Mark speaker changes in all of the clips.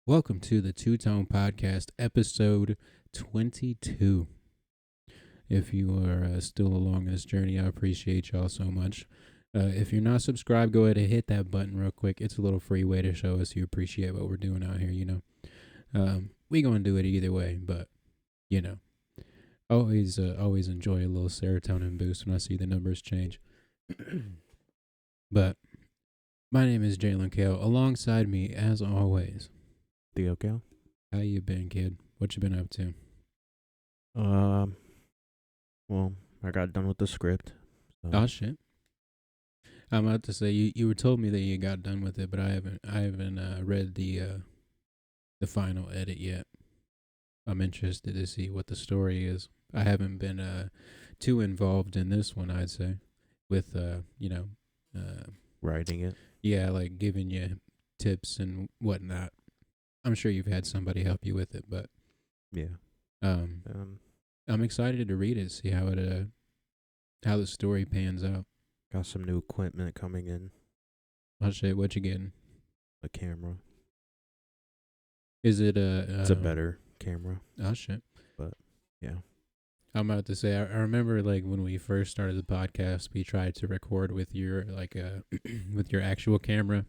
Speaker 1: Welcome to the Two Tone Podcast, episode 22. If you are still along this journey, I appreciate y'all so much. If you're not subscribed, go ahead and hit that button real quick. It's a little free way to show us you appreciate what we're doing out here. We gonna do it either way, but you know, always enjoy a little serotonin boost when I see the numbers change. But my name is Jaylen Kale. Alongside me, as always,
Speaker 2: Theo Gal.
Speaker 1: how you been, kid? What you been up to?
Speaker 2: Um, well, I got done with the script.
Speaker 1: Oh shit! I'm about to say you were told me that you got done with it, but I haven't read the final edit yet. I'm interested to see what the story is. I haven't been too involved in this one, I'd say, with
Speaker 2: Writing it.
Speaker 1: yeah, like giving you tips and whatnot. I'm sure you've had somebody help you with it, but
Speaker 2: Yeah.
Speaker 1: um, I'm excited to read it, see how the story pans out.
Speaker 2: Got some new equipment coming in.
Speaker 1: Oh shit, what you getting?
Speaker 2: A camera.
Speaker 1: Is it
Speaker 2: It's a better camera.
Speaker 1: Oh shit.
Speaker 2: But yeah.
Speaker 1: I'm about to say I remember like when we first started the podcast, we tried to record with your with your actual camera,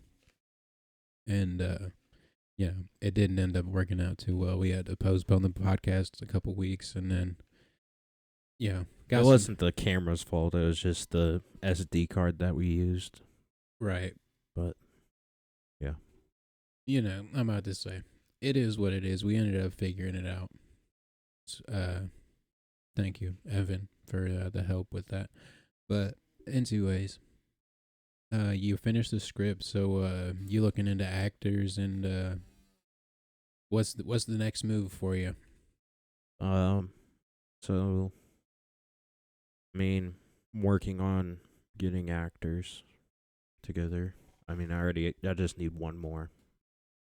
Speaker 1: and it didn't end up working out too well. We had to postpone the podcast a couple weeks, and then
Speaker 2: It wasn't the camera's fault. It was just the SD card that we used.
Speaker 1: right.
Speaker 2: But yeah.
Speaker 1: I'm about to say it is what it is. We ended up figuring it out. Thank you, Evan, for the help with that. But anyways, you finished the script, so you looking into actors and what's the next move for you?
Speaker 2: So I mean, working on getting actors together. I mean, I just need one more.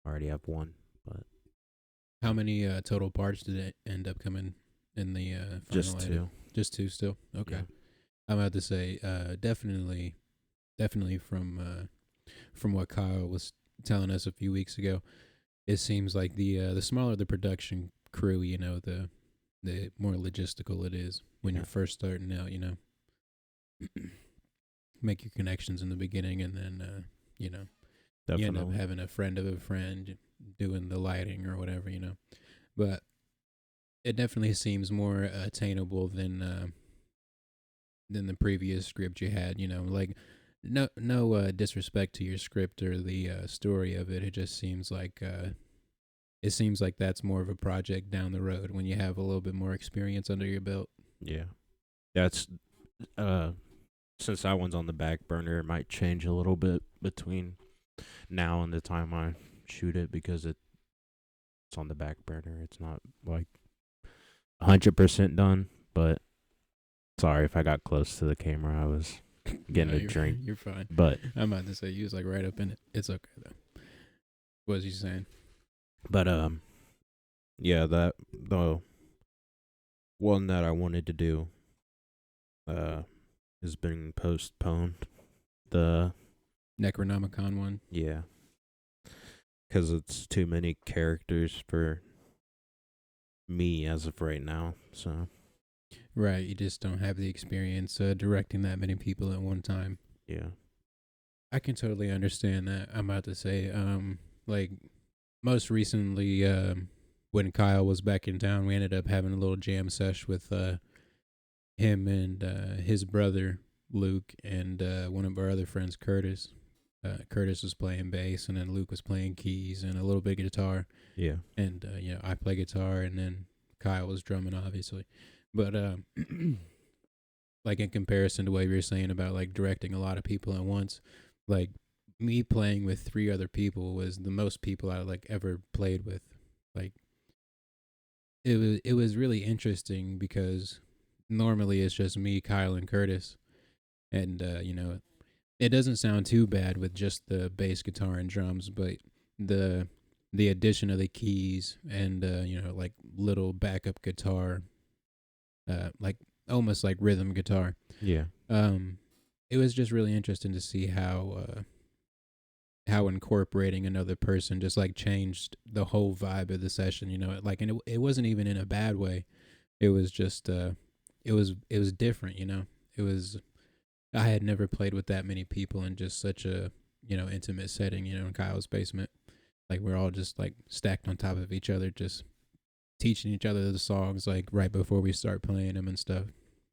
Speaker 2: I already have one, but
Speaker 1: How many total parts did it end up coming in the final
Speaker 2: just
Speaker 1: edit?
Speaker 2: two.
Speaker 1: Just two still. Okay.
Speaker 2: Yeah.
Speaker 1: I'm about to say definitely from what Kyle was telling us a few weeks ago, it seems like the smaller the production crew, the more logistical it is when
Speaker 2: Yeah.
Speaker 1: you're first starting out. Make your connections in the beginning, and then you end up
Speaker 2: Definitely.
Speaker 1: having a friend of a friend doing the lighting or whatever. But it definitely seems more attainable than the previous script you had. Like no disrespect to your script or the story of it. It seems like that's more of a project down the road when you have a little bit more experience under your belt.
Speaker 2: Yeah. That's since that one's on the back burner, it might change a little bit between now and the time I shoot it because it's on the back burner. It's not like 100% done, but sorry if I got close to the camera. I was getting
Speaker 1: No,
Speaker 2: a drink.
Speaker 1: You're fine.
Speaker 2: But
Speaker 1: I'm about to say you was like right up in it. It's okay though. What was you saying?
Speaker 2: but yeah, that the one that I wanted to do has been postponed. The
Speaker 1: Necronomicon one.
Speaker 2: Yeah, because it's too many characters for me as of right now. So
Speaker 1: Right, you just don't have the experience directing that many people at one time.
Speaker 2: yeah,
Speaker 1: I can totally understand that. I'm about to say, like most recently, when Kyle was back in town, we ended up having a little jam sesh with him and his brother Luke and one of our other friends, Curtis. Curtis was playing bass, and then Luke was playing keys and a little bit of guitar.
Speaker 2: yeah,
Speaker 1: And I play guitar, and then Kyle was drumming, obviously. But like in comparison to what you were saying about like directing a lot of people at once, like me playing with three other people was the most people I like ever played with. Like it was really interesting because normally it's just me, Kyle, and Curtis, and it doesn't sound too bad with just the bass guitar and drums, but the the addition of the keys and like little backup guitar, like almost like rhythm guitar.
Speaker 2: yeah,
Speaker 1: Um, it was just really interesting to see how incorporating another person just like changed the whole vibe of the session. Like, and it wasn't even in a bad way. It was just it was different. It was I had never played with that many people in just such a intimate setting. In Kyle's basement, like we're all just like stacked on top of each other, just teaching each other the songs like right before we start playing them and stuff.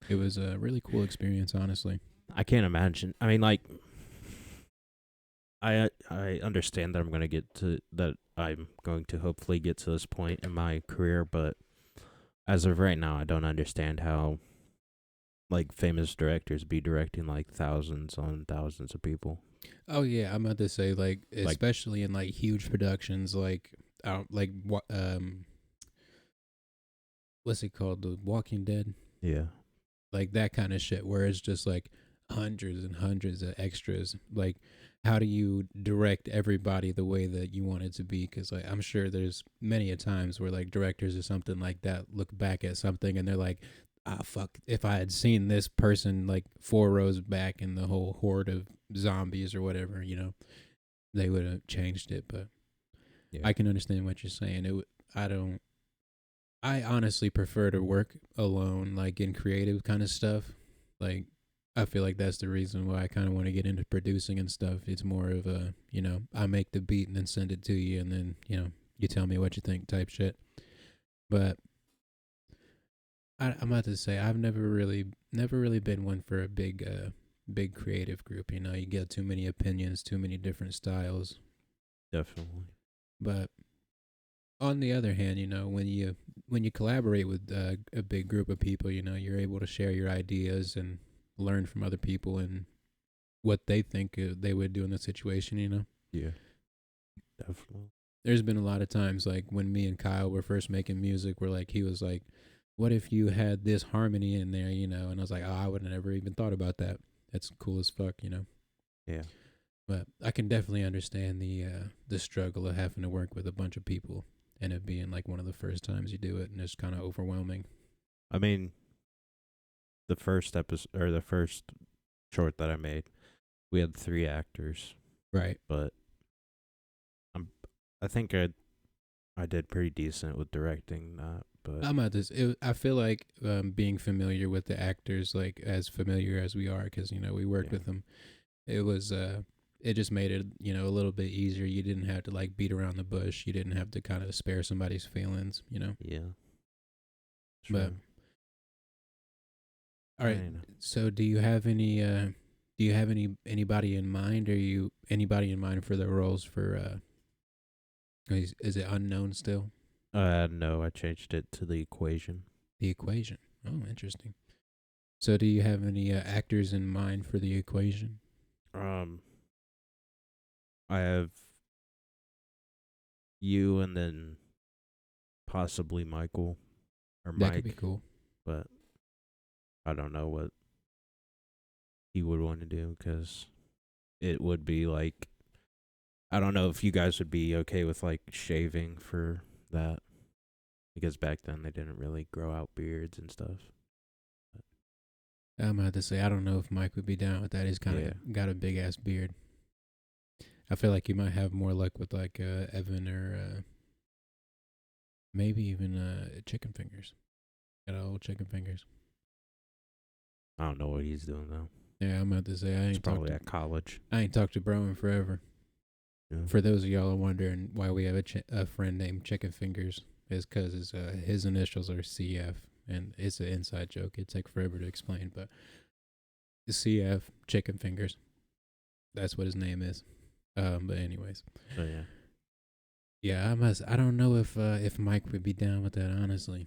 Speaker 1: It was a really cool experience, honestly.
Speaker 2: I can't imagine. I mean, like, I understand that I'm going to hopefully get to this point in my career, but as of right now, I don't understand how like famous directors be directing like thousands on thousands of people.
Speaker 1: Oh yeah, I'm about to say like
Speaker 2: Like,
Speaker 1: especially in like huge productions like what's it called, The Walking Dead,
Speaker 2: yeah,
Speaker 1: like that kind of shit where it's just like hundreds and hundreds of extras. Like, how do you direct everybody the way that you want it to be? Because like I'm sure there's many a times where like directors or something like that look back at something and they're like, ah, fuck, if I had seen this person like 4 rows back in the whole horde of zombies or whatever, they would have changed it. But
Speaker 2: yeah,
Speaker 1: I can understand what you're saying. I don't. I honestly prefer to work alone, like in creative kind of stuff. Like, I feel like that's the reason why I kind of want to get into producing and stuff. It's more of a, I make the beat and then send it to you, and then you tell me what you think type shit. But I'm about to say I've never really been one for a big creative group. You get too many opinions, too many different styles.
Speaker 2: definitely.
Speaker 1: But on the other hand, when you collaborate with a big group of people, you're able to share your ideas and learn from other people and what they think they would do in the situation.
Speaker 2: Yeah, definitely.
Speaker 1: There's been a lot of times like when me and Kyle were first making music, where like he was like, "What if you had this harmony in there?" And I was like, "Oh, I would have never even thought about that. That's cool as fuck."
Speaker 2: Yeah,
Speaker 1: But I can definitely understand the struggle of having to work with a bunch of people and it being like one of the first times you do it, and it's kind of overwhelming.
Speaker 2: I mean, the first episode or the first short that I made, we had 3 actors,
Speaker 1: Right.
Speaker 2: but I'm I think I did pretty decent with directing that, but
Speaker 1: I'm at this. I feel like being familiar with the actors, like as familiar as we are, because we worked
Speaker 2: yeah,
Speaker 1: with them. It was it just made it a little bit easier. You didn't have to like beat around the bush. You didn't have to kind of spare somebody's feelings.
Speaker 2: yeah,
Speaker 1: But
Speaker 2: true.
Speaker 1: all right.
Speaker 2: I know.
Speaker 1: So do you have anybody in mind? Are you anybody in mind for the roles for? Is it unknown still?
Speaker 2: No, I changed it to the equation.
Speaker 1: The equation. Oh, interesting. So do you have any actors in mind for the equation?
Speaker 2: Um, I have you and then possibly Michael or
Speaker 1: That could be
Speaker 2: Mike,
Speaker 1: cool.
Speaker 2: but I don't know what he would want to do because it would be like I don't know if you guys would be okay with like shaving for that because back then they didn't really grow out beards and stuff.
Speaker 1: I'm about to say I don't know if Mike would be down with that. He's kind
Speaker 2: Yeah,
Speaker 1: of got a big ass beard. I feel like you might have more luck with like Evan or maybe even Chicken Fingers. Got old Chicken Fingers.
Speaker 2: I don't know what he's doing though.
Speaker 1: Yeah, I'm about to say
Speaker 2: He's probably at college.
Speaker 1: I ain't talked to bro in forever.
Speaker 2: Yeah.
Speaker 1: For those of y'all wondering why we have a friend named Chicken Fingers, is because his initials are CF, and it's an inside joke. It'd take forever to explain, but CF Chicken Fingers. That's what his name is. But anyways,
Speaker 2: So yeah,
Speaker 1: yeah, I don't know if Mike would be down with that. Honestly,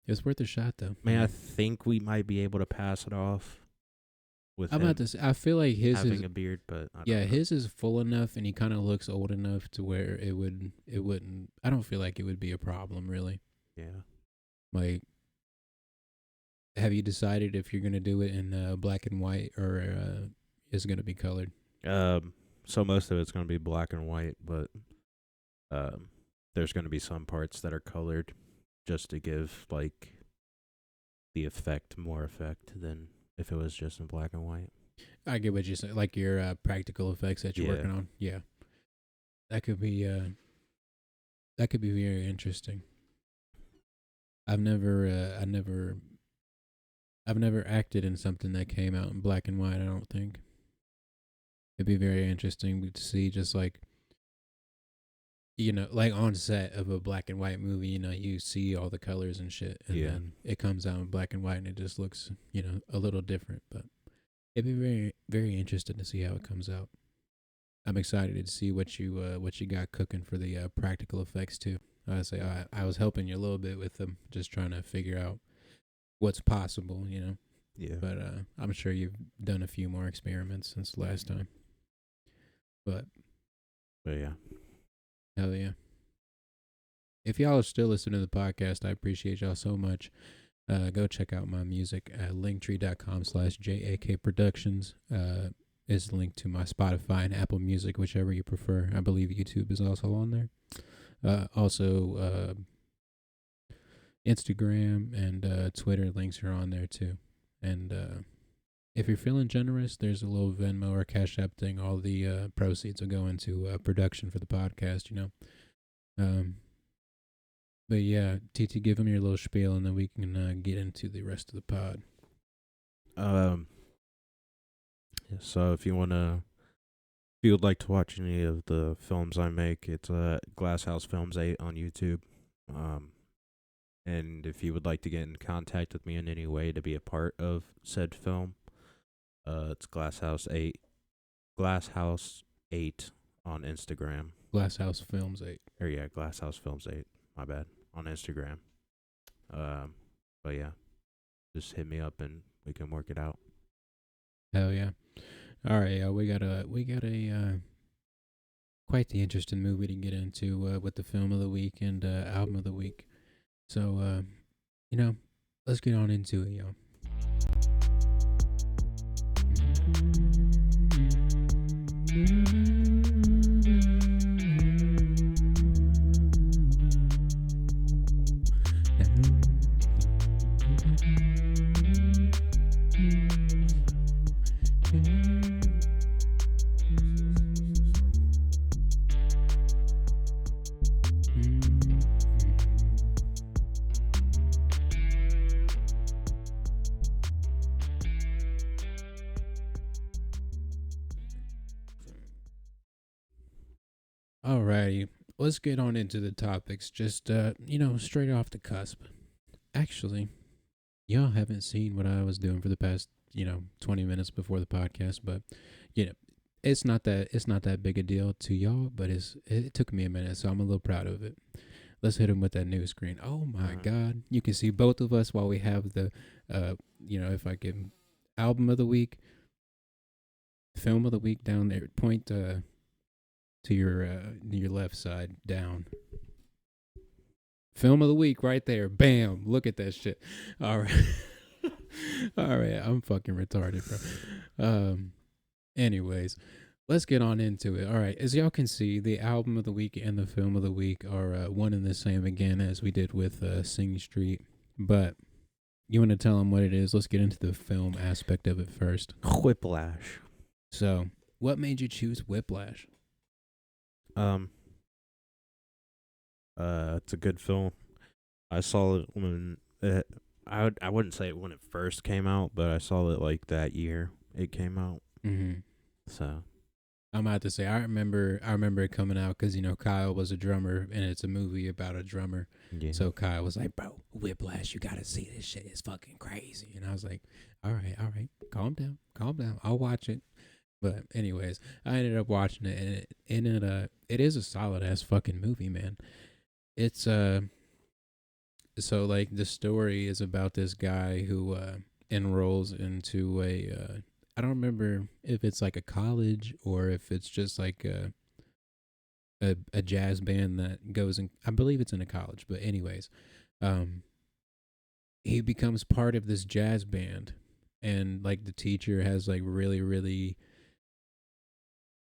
Speaker 1: it's worth a shot though.
Speaker 2: I mean, I think we might be able to pass it off with
Speaker 1: I'm
Speaker 2: him
Speaker 1: about to say, I feel like his
Speaker 2: having
Speaker 1: is
Speaker 2: a beard, but I
Speaker 1: yeah,
Speaker 2: don't know.
Speaker 1: his is full enough, and he kind of looks old enough to where it wouldn't. I don't feel like it would be a problem really.
Speaker 2: Yeah.
Speaker 1: Like, have you decided if you're gonna do it in black and white or is it gonna be colored?
Speaker 2: So most of it's gonna be black and white, but um, there's gonna be some parts that are colored just to give like the effect more effect than if it was just in black and white.
Speaker 1: I get what you said. Like your practical effects that you're
Speaker 2: Yeah.
Speaker 1: working on. Yeah, that could be very interesting. I've never I've never acted in something that came out in black and white. I don't think it'd be very interesting to see just like like on set of a black and white movie. You see all the colors and shit, and
Speaker 2: Yeah.
Speaker 1: then it comes out in black and white, and it just looks a little different. But it'd be very very interesting to see how it comes out. I'm excited to see what you got cooking for the practical effects too. I was helping you a little bit with them, just trying to figure out what's possible.
Speaker 2: Yeah.
Speaker 1: But I'm sure you've done a few more experiments since last time. But
Speaker 2: yeah.
Speaker 1: hell yeah. If y'all are still listening to the podcast, I appreciate y'all so much. Go check out my music at linktree.com/JAK Productions. Is linked to my Spotify and Apple Music, whichever you prefer. I believe YouTube is also on there. Also, Instagram and Twitter links are on there too. And if you're feeling generous, there's a little Venmo or Cash App thing. All the proceeds will go into production for the podcast. But yeah, TT, give them your little spiel, and then we can get into the rest of the pod.
Speaker 2: So if you would like to watch any of the films I make, it's Glasshouse Films 8 on YouTube. And if you would like to get in contact with me in any way to be a part of said film, it's Glasshouse 8 on Instagram.
Speaker 1: Glasshouse Films 8.
Speaker 2: Or yeah, Glasshouse Films 8. My bad. On Instagram. But yeah, just hit me up and we can work it out.
Speaker 1: Hell yeah! All right, we got a quite the interesting movie to get into with the film of the week and album of the week. So let's get on into it, yo. Alrighty, let's get on into the topics. Just straight off the cusp. Actually, y'all haven't seen what I was doing for the past 20 minutes before the podcast, but it's not that big a deal to y'all, but it took me a minute, so I'm a little proud of it. Let's hit him with that news screen. Oh my God, you can see both of us while we have the if I give album of the week, film of the week down there. Point to your left side down. Film of the week right there. Bam. Look at that shit. All right. All right. I'm fucking retarded, bro. Anyways, let's get on into it. All right. As y'all can see, the album of the week and the film of the week are one and the same again, as we did with Sing Street. But you want to tell them what it is? Let's get into the film aspect of it first.
Speaker 2: Whiplash.
Speaker 1: So, what made you choose Whiplash?
Speaker 2: It's a good film. I saw it when I wouldn't say it when it first came out, but I saw it like that year it came out.
Speaker 1: Mm-hmm.
Speaker 2: So
Speaker 1: I'm about to say I remember it coming out because Kyle was a drummer and it's a movie about a drummer.
Speaker 2: yeah.
Speaker 1: So Kyle was like, "Bro, Whiplash, you gotta see this shit. It's fucking crazy." And I was like, "All right, calm down, I'll watch it." But anyways, I ended up watching it, and it is a solid ass fucking movie, man. It's so like the story is about this guy who enrolls into a I don't remember if it's like a college or if it's just like a jazz band that goes in. I believe it's in a college, but anyways, he becomes part of this jazz band, and like the teacher has like really really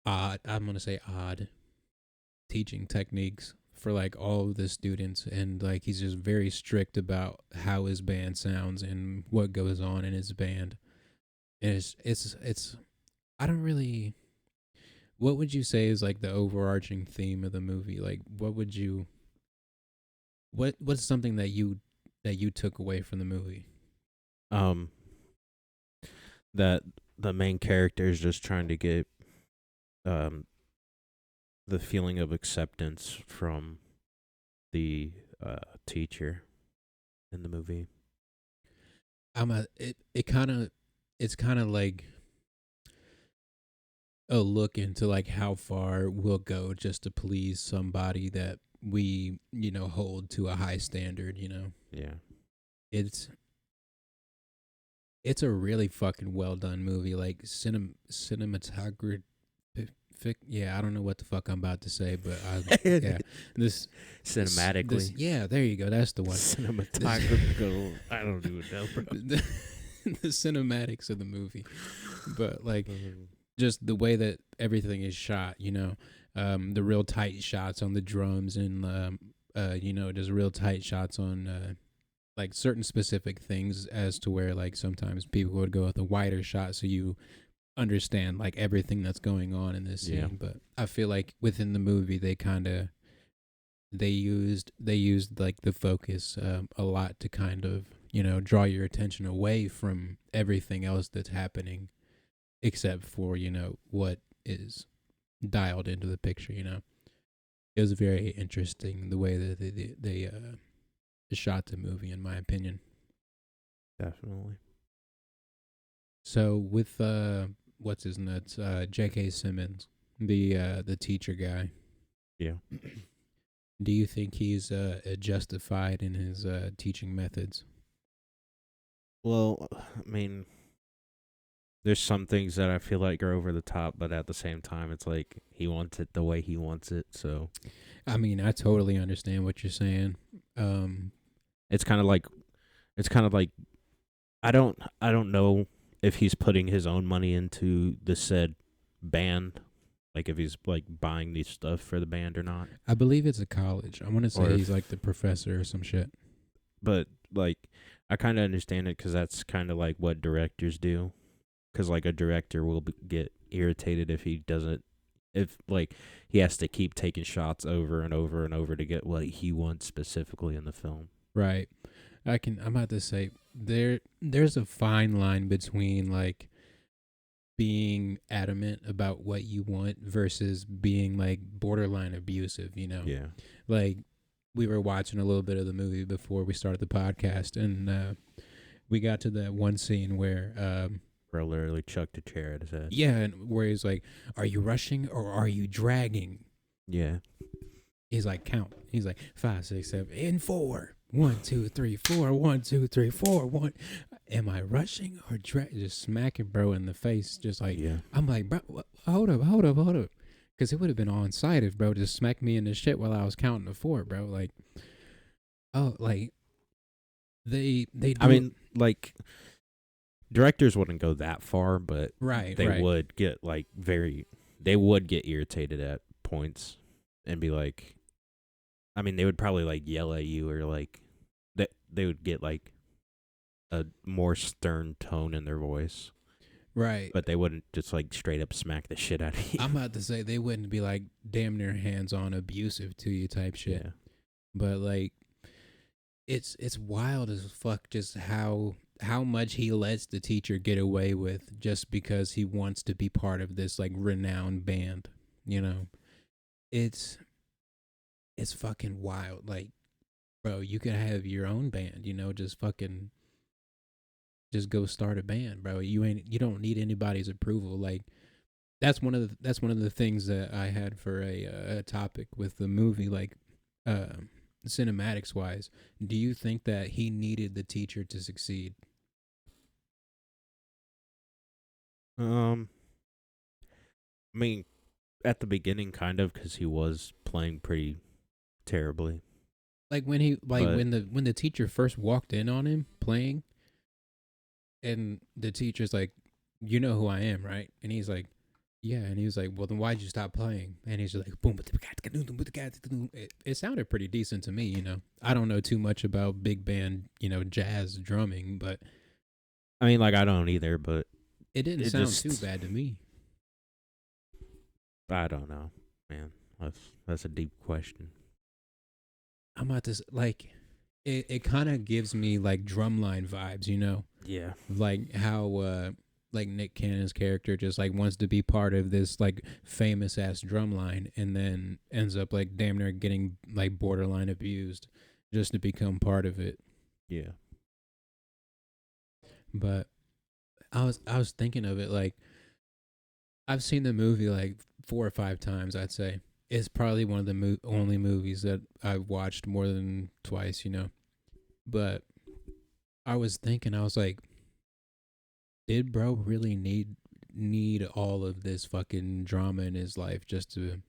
Speaker 1: odd, I'm gonna say odd teaching techniques for like all of the students, and like he's just very strict about how his band sounds and what goes on in his band. And it's I don't really. What would you say is like the overarching theme of the movie? Like, what would you? What's something that you took away from the movie?
Speaker 2: Um, that the main character is just trying to get um the feeling of acceptance from the teacher in the movie.
Speaker 1: I'm a it. It kind of it's kind of like a look into like how far we'll go just to please somebody that we hold to a high standard.
Speaker 2: Yeah.
Speaker 1: It's it's a really fucking well done movie. Like cinematography. Yeah, I don't know what the fuck I'm about to say, but yeah, this
Speaker 2: Cinematically.
Speaker 1: yeah, there you go. That's the one.
Speaker 2: Cinematographical. I don't even know, bro.
Speaker 1: The cinematics of the movie, but like just the way that everything is shot. The real tight shots on the drums and just real tight shots on like certain specific things as to where like sometimes people would go with a wider shot so you understand like everything that's going on in this scene.
Speaker 2: Yeah.
Speaker 1: But I feel like within the movie they used like the focus a lot to kind of draw your attention away from everything else that's happening except for what is dialed into the picture. It was very interesting the way that they shot the movie, in my opinion.
Speaker 2: Definitely.
Speaker 1: So with what's his nuts, J.K. Simmons, the teacher guy.
Speaker 2: Yeah.
Speaker 1: Do you think he's justified in his teaching methods?
Speaker 2: Well, I mean, there's some things that I feel like are over the top, but at the same time, it's like he wants it the way he wants it. So
Speaker 1: I mean, I totally understand what you're saying.
Speaker 2: it's kind of like I don't know if he's putting his own money into the said band, like if he's like buying these stuff for the band or not.
Speaker 1: I believe it's a college. I want to
Speaker 2: Or
Speaker 1: say he's
Speaker 2: if,
Speaker 1: like the professor or some shit.
Speaker 2: but like I kind of understand it because that's kind of like what directors do. Because like a director will get irritated if he doesn't, if like he has to keep taking shots over and over and over to get what he wants specifically in the film.
Speaker 1: Right. I'm about to say there's a fine line between like being adamant about what you want versus being like borderline abusive.
Speaker 2: Yeah.
Speaker 1: Like we were watching a little bit of the movie before we started the podcast and we got to that one scene where
Speaker 2: Bro literally chucked a chair at his head.
Speaker 1: yeah, and where he's like, "Are you rushing or are you dragging?"
Speaker 2: Yeah.
Speaker 1: He's like, "Count." He's like, 5, 6, 7, and 4. 1, 2, 3, 4. 1, 2, 3, 4. 1. Am I rushing or just smacking bro in the face? Just like
Speaker 2: Yeah.
Speaker 1: I'm like, bro, hold up, because it would have been on site if bro just smacked me in the shit while I was counting to 4, bro. Like, oh, like they do.
Speaker 2: I mean, like directors wouldn't go that far, but
Speaker 1: right,
Speaker 2: they
Speaker 1: right.
Speaker 2: would get like they would get irritated at points and be like, I mean, they would probably like yell at you or like they would get like a more stern tone in their voice,
Speaker 1: Right.
Speaker 2: but they wouldn't just like straight up smack the shit out of you.
Speaker 1: I'm about to say they wouldn't be like damn near hands on abusive to you type shit.
Speaker 2: Yeah.
Speaker 1: But like it's wild as fuck just how much he lets the teacher get away with just because he wants to be part of this like renowned band. It's it's fucking wild. Like, bro, you could have your own band, just fucking just go start a band, bro. You don't need anybody's approval. Like that's one of the things that I had for a topic with the movie, like cinematics wise. Do you think that he needed the teacher to succeed?
Speaker 2: I mean, at the beginning, kind of, because he was playing pretty terribly.
Speaker 1: Like when he like
Speaker 2: But
Speaker 1: when the teacher first walked in on him playing, and the teacher's like, "You know who I am, right?" And he's like, "Yeah." And he was like, "Well, then why'd you stop playing?" And he's just like, "Boom." It sounded pretty decent to me. I don't know too much about big band, jazz drumming, but
Speaker 2: I mean, like I don't either, but
Speaker 1: it didn't
Speaker 2: it
Speaker 1: sound
Speaker 2: just
Speaker 1: too bad to me.
Speaker 2: I don't know, man. That's a deep question.
Speaker 1: I'm about to like it kind of gives me like drumline vibes, you know?
Speaker 2: Yeah.
Speaker 1: Like how like Nick Cannon's character just like wants to be part of this like famous ass drumline and then ends up like damn near getting like borderline abused just to become part of it.
Speaker 2: Yeah.
Speaker 1: But I was thinking of it like I've seen the movie like 4 or 5 times. I'd say it's probably one of the only movies that I've watched more than twice. You know, but I was thinking, I was like, did bro really need all of this fucking drama in his life just to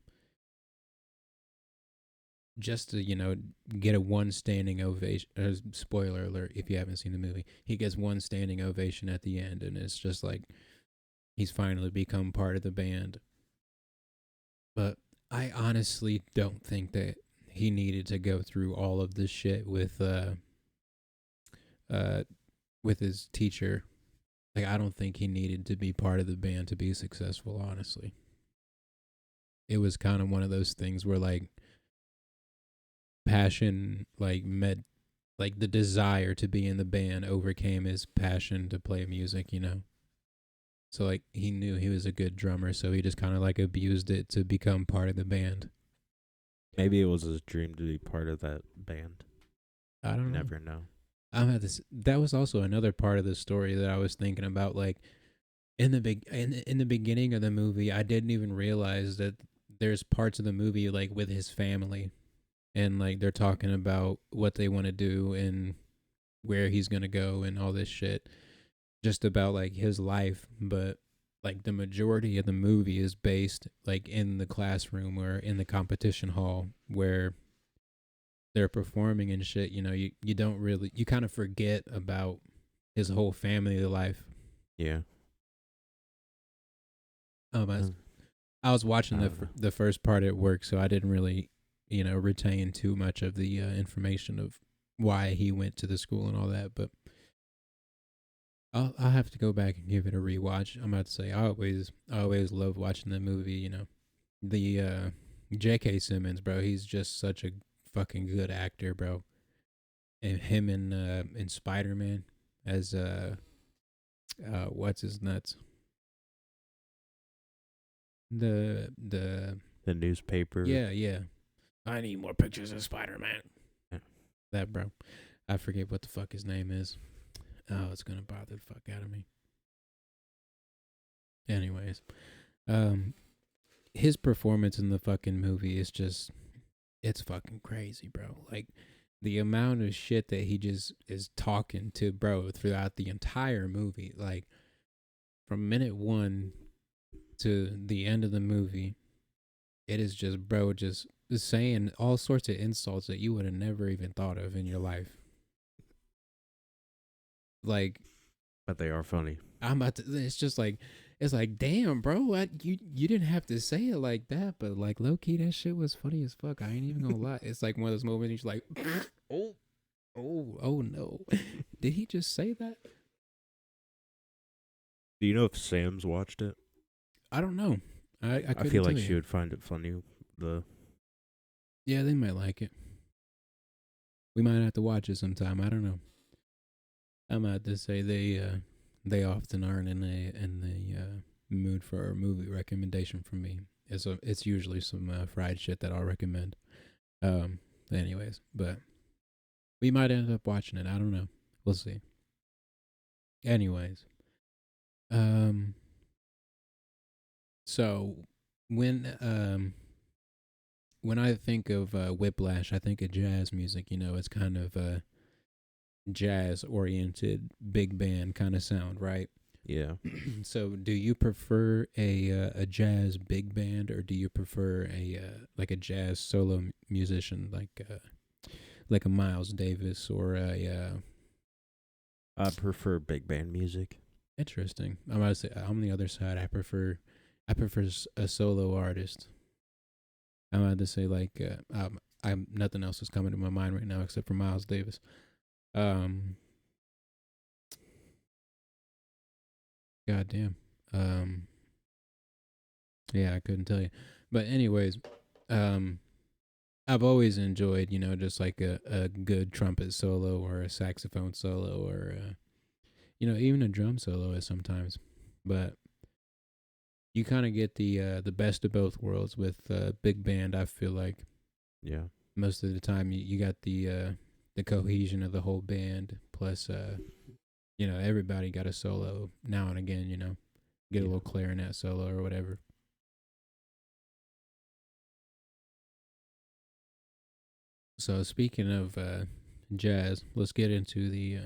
Speaker 1: you know get a one standing ovation? Spoiler alert if you haven't seen the movie, he gets one standing ovation at the end, and it's just like he's finally become part of the band. But I honestly don't think that he needed to go through all of this shit uh with his teacher. Like I don't think he needed to be part of the band to be successful, honestly. It was kind of one of those things where like passion like met like the desire to be in the band overcame his passion to play music, you know. So like he knew he was a good drummer, so he just kind of like abused it to become part of the band.
Speaker 2: Maybe it was his dream to be part of that band.
Speaker 1: I
Speaker 2: You
Speaker 1: don't know.
Speaker 2: never know.
Speaker 1: I'm at this. That was also another part of the story that I was thinking about. Like in the beginning of the movie, I didn't even realize that there's parts of the movie like with his family, and like they're talking about what they want to do and where he's gonna go and all this shit, just about like his life. But like the majority of the movie is based like in the classroom or in the competition hall where they're performing and shit. You know, you don't really you kind of forget about his whole family life.
Speaker 2: Yeah.
Speaker 1: I was,
Speaker 2: Mm,
Speaker 1: I was watching
Speaker 2: I don't know.
Speaker 1: the first part at work, so I didn't really you know retain too much of the information of why he went to the school and all that. But I'll have to go back and give it a rewatch. I'm about to say I always love watching the movie. You know, the J.K. Simmons, bro. He's just such a fucking good actor, bro. And him in Spider Man as what's his nuts, the
Speaker 2: The newspaper.
Speaker 1: yeah. I need more pictures of Spider Man.
Speaker 2: Yeah.
Speaker 1: That bro, I forget what the fuck his name is. Oh, it's gonna bother the fuck out of me. Anyways, um, his performance in the fucking movie is just it's fucking crazy, bro. Like the amount of shit that he just is talking to bro throughout the entire movie, like from minute one to the end of the movie, it is just bro just saying all sorts of insults that you would have never even thought of in your life. Like
Speaker 2: But they are funny.
Speaker 1: I'm about to. It's like damn, bro. You didn't have to say it like that, but like low key, that shit was funny as fuck. I ain't even gonna lie. It's like one of those moments you're like, oh, oh no, did he just say that?
Speaker 2: Do you know if Sam's watched it?
Speaker 1: I don't know. I
Speaker 2: I
Speaker 1: couldn't
Speaker 2: feel
Speaker 1: tell
Speaker 2: like she
Speaker 1: you.
Speaker 2: would find it funny. The
Speaker 1: Yeah, they might like it. We might have to watch it sometime. I don't know. I'm about to say they often aren't in the mood for a movie recommendation from me. It's usually some fried shit that I'll recommend. Um, anyways, but we might end up watching it. I don't know. We'll see. Anyways, um, so when um when I think of Whiplash, I think of jazz music. You know, it's kind of a jazz oriented big band kind of sound, right?
Speaker 2: yeah.
Speaker 1: So, do you prefer a jazz big band, or do you prefer a like a jazz solo musician, like a Miles Davis or a
Speaker 2: I prefer big band music.
Speaker 1: interesting? I'm about to say I'm on the other side. I prefer a solo artist. I'm about to say like I'm nothing else is coming to my mind right now except for Miles Davis. Um, goddamn. Um, Yeah, I couldn't tell you. But anyways, um, I've always enjoyed, just like a good trumpet solo or a saxophone solo or, even a drum solo is sometimes. But you kind of get the best of both worlds with big band. I feel like
Speaker 2: Yeah.
Speaker 1: most of the time you got the cohesion of the whole band plus everybody got a solo now and again. Get a
Speaker 2: Yeah.
Speaker 1: little clarinet solo or whatever. So speaking of jazz, let's get into the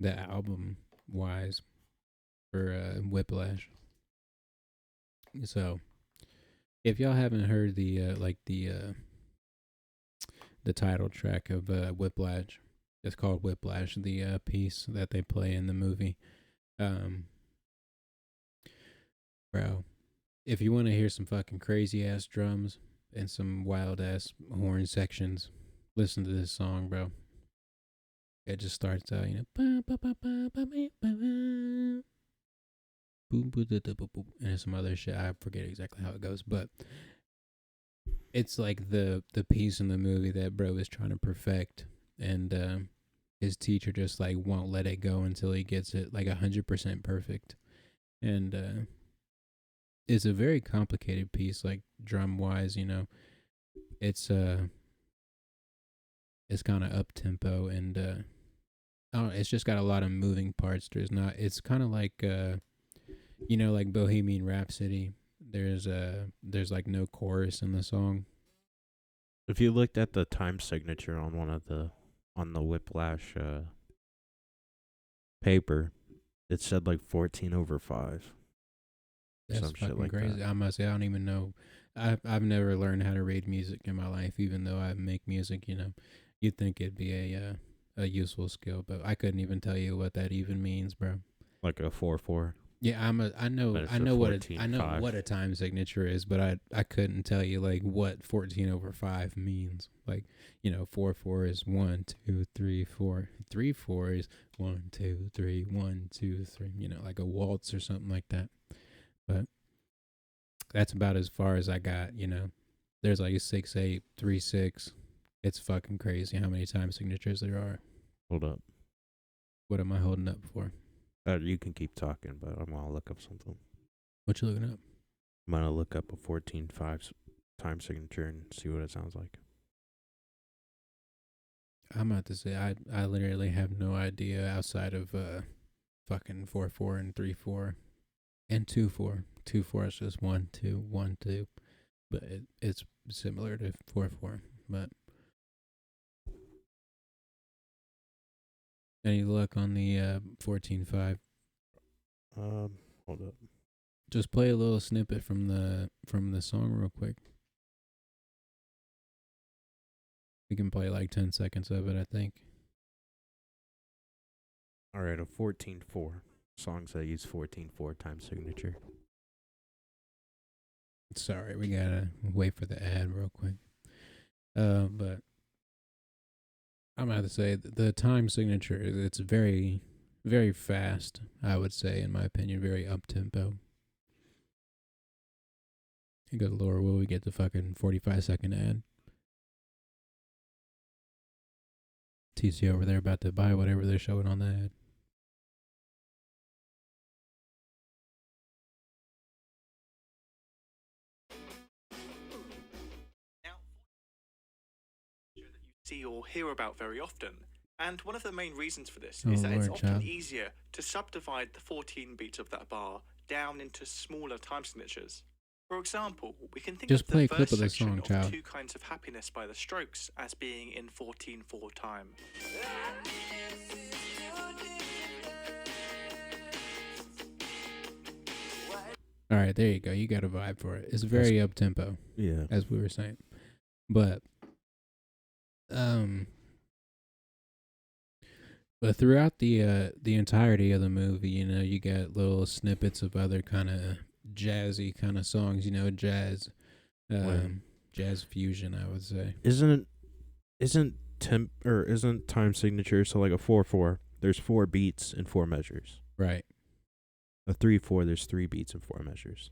Speaker 1: album wise for Whiplash. So if y'all haven't heard the title track of Whiplash, it's called Whiplash, the piece that they play in the movie. Um, Bro, if you want to hear some fucking crazy ass drums and some wild ass horn sections, listen to this song, bro. It just starts out, and some other shit. I forget exactly how it goes, but it's like the piece in the movie that bro is trying to perfect, and his teacher just like won't let it go until he gets it like 100% perfect, and it's a very complicated piece, like drum wise. It's it's kind of up tempo and oh, it's just got a lot of moving parts. It's kind of like like Bohemian Rhapsody. There's like no chorus in the song.
Speaker 2: If you looked at the time signature on on the Whiplash paper, it said like 14/5.
Speaker 1: That's
Speaker 2: Some shit
Speaker 1: fucking
Speaker 2: like that.
Speaker 1: crazy. I must say, I don't even know. I've never learned how to read music in my life, even though I make music. You'd think it'd be a useful skill, but I couldn't even tell you what that even means, bro.
Speaker 2: Like a 4/4.
Speaker 1: Yeah, I know
Speaker 2: But it's
Speaker 1: I
Speaker 2: a
Speaker 1: know I know
Speaker 2: 14/5.
Speaker 1: what a time signature is, but I couldn't tell you like what 14/5 means. Like 4/4 is 1 2 3 4. 3/4 is 1 2 3 1 2 3. Like a waltz or something like that. But that's about as far as I got. There's like a 6 8 3 6. It's fucking crazy how many time signatures there are.
Speaker 2: Hold up.
Speaker 1: What am I holding up for?
Speaker 2: You can keep talking, but I'm gonna look up something.
Speaker 1: What you looking up?
Speaker 2: I'm gonna look up a 14/5 time signature and see what it sounds like.
Speaker 1: I'm about to say I literally have no idea outside of fucking 4/4 and 3/4 and 2/4. 2/4 is just 1 2 1 2, but it's similar to 4/4. But any luck on the 14/5?
Speaker 2: Hold up.
Speaker 1: Just play a little snippet from the song real quick. We can play like 10 seconds of it, I think.
Speaker 2: All right, a 14/4. Songs that use 14/4 time signature.
Speaker 1: Sorry, we gotta wait for the ad real quick. But I'm gonna have to say the time signature, it's very, very fast. I would say, in my opinion, very up tempo. You go to lower, will we get the fucking 45-second ad? TC over there about to buy whatever they're showing on the ad.
Speaker 3: Now, that you see or hear about very often. And one of the main reasons for this is that it's often easier to subdivide the 14 beats of that bar down into smaller time signatures. For example, we can think
Speaker 1: Just
Speaker 3: of
Speaker 1: play
Speaker 3: the
Speaker 1: a clip
Speaker 3: first
Speaker 1: of the
Speaker 3: section
Speaker 1: song,
Speaker 3: of
Speaker 1: child.
Speaker 3: 2 Kinds of Happiness by the Strokes as being in 14/4 time.
Speaker 1: All right, there you go. You got a vibe for it. It's very up tempo,
Speaker 2: Yeah.
Speaker 1: as we were saying. But um but throughout the entirety of the movie, you got little snippets of other kind of jazzy kind of songs, jazz jazz fusion, I would say.
Speaker 2: Isn't time signature so like a 4/4? There's 4 beats and 4 measures.
Speaker 1: Right.
Speaker 2: A 3/4, there's 3 beats and 4 measures.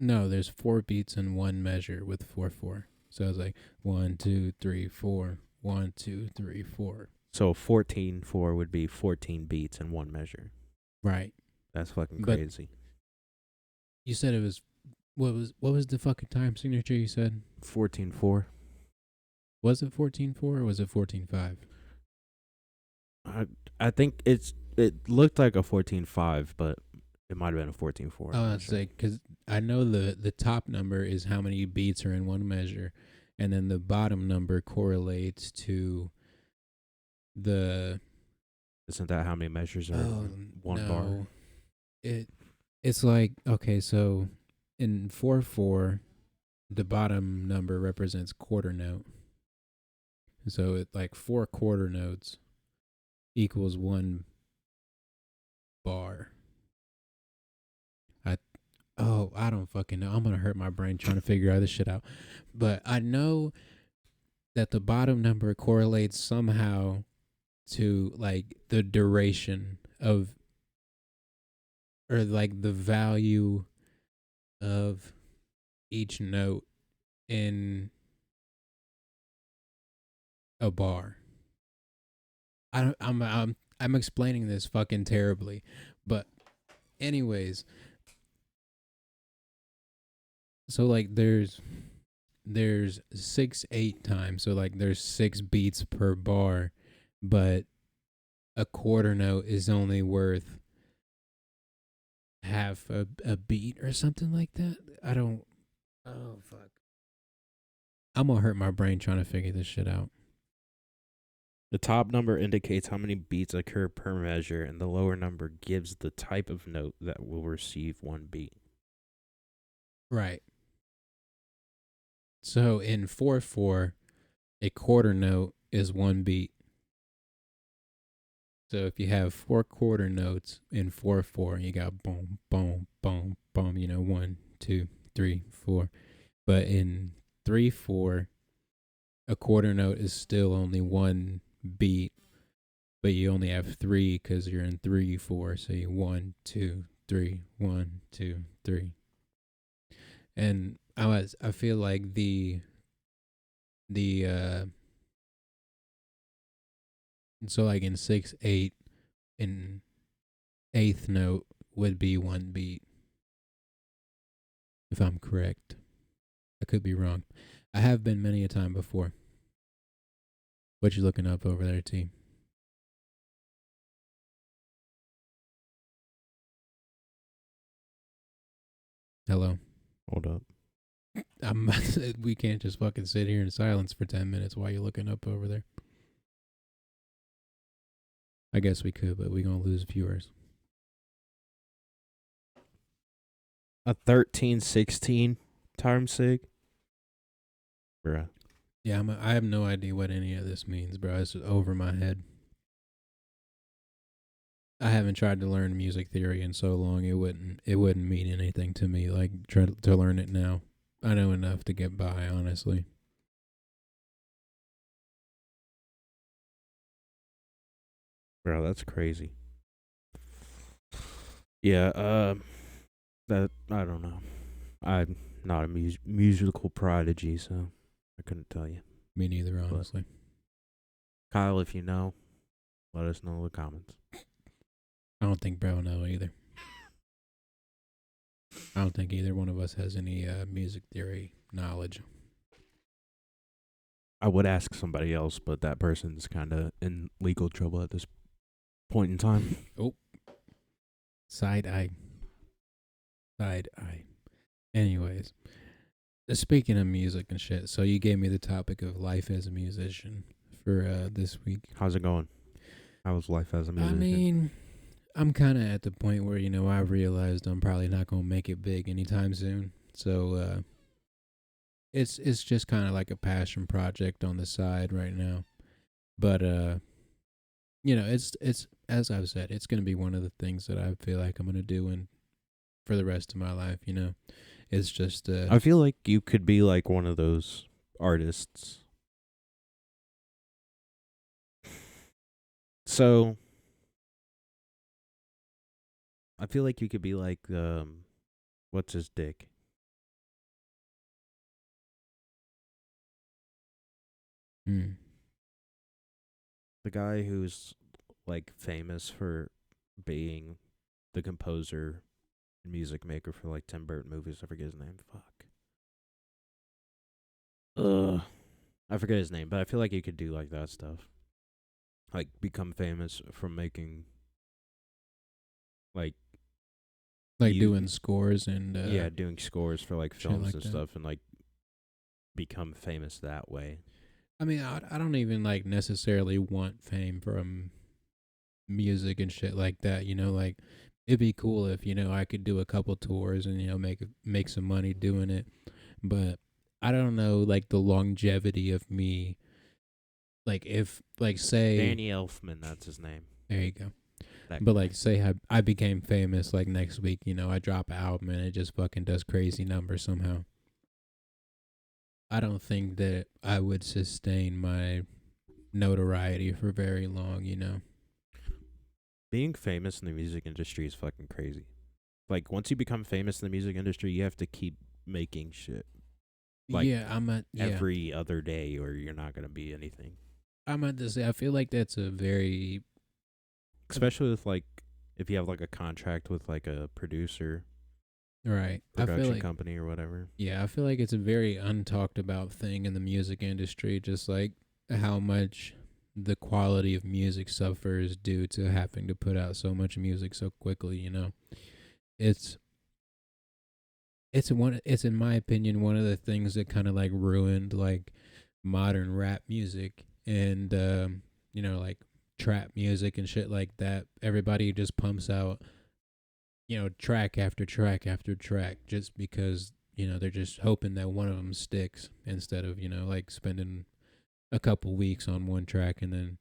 Speaker 1: No, there's 4 beats in one measure with 4/4. So it's like 1, 2, 3, 4. 1, 2, 3, 4.
Speaker 2: So 14/4 would be 14 beats in one measure.
Speaker 1: Right.
Speaker 2: That's fucking
Speaker 1: But
Speaker 2: crazy.
Speaker 1: you said it was what was the fucking time signature you said?
Speaker 2: 14/4.
Speaker 1: Was it 14/4 or was it 14/5?
Speaker 2: I think it looked like a 14/5, but it might have been a 14/4.
Speaker 1: I was say because I know the top number is how many beats are in one measure, and then the bottom number correlates to the.
Speaker 2: Isn't that how many measures are in one bar?
Speaker 1: It's like, okay, so in 4/4, the bottom number represents quarter note. So it like 4 quarter notes equals 1 bar. I don't fucking know. I'm gonna hurt my brain trying to figure out this shit out. But I know that the bottom number correlates somehow to like the duration of, or like the value of each note in a bar. I'm explaining this fucking terribly, but anyways, so like there's 6/8 times, so like there's 6 beats per bar, but a quarter note is only worth half a beat or something like that. I don't. Oh fuck. I'm gonna hurt my brain trying to figure this shit out.
Speaker 2: The top number indicates how many beats occur per measure, and the lower number gives the type of note that will receive one beat.
Speaker 1: Right. So in 4/4, a quarter note is 1 beat. So if you have 4 quarter notes in 4/4, you got boom, boom, boom, boom. 1, 2, 3, 4. But in 3/4, a quarter note is still only 1 beat, but you only have 3 because you're in 3/4. So you 1, 2, 3, 1, 2, 3. And I feel like the so like in 6/8, in eighth note would be 1 beat, if I'm correct. I could be wrong. I have been many a time before. What you looking up over there, T? Hello.
Speaker 2: Hold up.
Speaker 1: We can't just fucking sit here in silence for 10 minutes while you're looking up over there. I guess we could, but we're going to lose viewers.
Speaker 2: A 13/16 time sig? Bruh.
Speaker 1: Yeah, I have no idea what any of this means, bro. It's over my head. I haven't tried to learn music theory in so long. It wouldn't mean anything to me. Like try to learn it now. I know enough to get by, honestly.
Speaker 2: Bro, that's crazy. Yeah, that I don't know. I'm not a musical prodigy, so I couldn't tell you.
Speaker 1: Me neither, honestly.
Speaker 2: Kyle, if you know, let us know in the comments.
Speaker 1: I don't think bro know either. I don't think either one of us has any music theory knowledge.
Speaker 2: I would ask somebody else, but that person's kind of in legal trouble at this point in time.
Speaker 1: Oh. Side eye. Anyways, speaking of music and shit, so you gave me the topic of life as a musician for this week.
Speaker 2: How's it going? How's life as a musician?
Speaker 1: I mean, I'm kind of at the point where, I've realized I'm probably not going to make it big anytime soon. So it's just kind of like a passion project on the side right now. But it's as I've said, it's going to be one of the things that I feel like I'm going to do for the rest of my life, It's just
Speaker 2: I feel like you could be like one of those artists. So I feel like you could be like what's his dick?
Speaker 1: Hmm.
Speaker 2: The guy who's like famous for being the composer and music maker for like Tim Burton movies. I forget his name. Fuck. I forget his name, but I feel like he could do like that stuff. Like become famous from making like
Speaker 1: Like doing scores and
Speaker 2: doing scores for like films
Speaker 1: like
Speaker 2: and
Speaker 1: that.
Speaker 2: stuff, and like become famous that way.
Speaker 1: I mean, I don't even like necessarily want fame from music and shit like that. You know, like it'd be cool if I could do a couple tours and make some money doing it. But I don't know, like the longevity of me. Like if like say
Speaker 2: Danny Elfman, that's his name.
Speaker 1: there you go.
Speaker 2: That
Speaker 1: But
Speaker 2: guy.
Speaker 1: like say I became famous like next week. I drop an album and it just fucking does crazy numbers somehow. I don't think that I would sustain my notoriety for very long.
Speaker 2: Being famous in the music industry is fucking crazy. Like once you become famous in the music industry, you have to keep making shit. Like every other day, or you're not gonna be anything.
Speaker 1: I'm about to say I feel like that's a very
Speaker 2: especially with like if you have like a contract with like a producer,
Speaker 1: right
Speaker 2: production company or whatever.
Speaker 1: Yeah, I feel like it's a very untalked about thing in the music industry, just like how much the quality of music suffers due to having to put out so much music so quickly. It's it's in my opinion one of the things that kind of like ruined like modern rap music and like trap music and shit like that. Everybody just pumps out track after track after track just because they're just hoping that one of them sticks instead of like spending a couple weeks on one track and then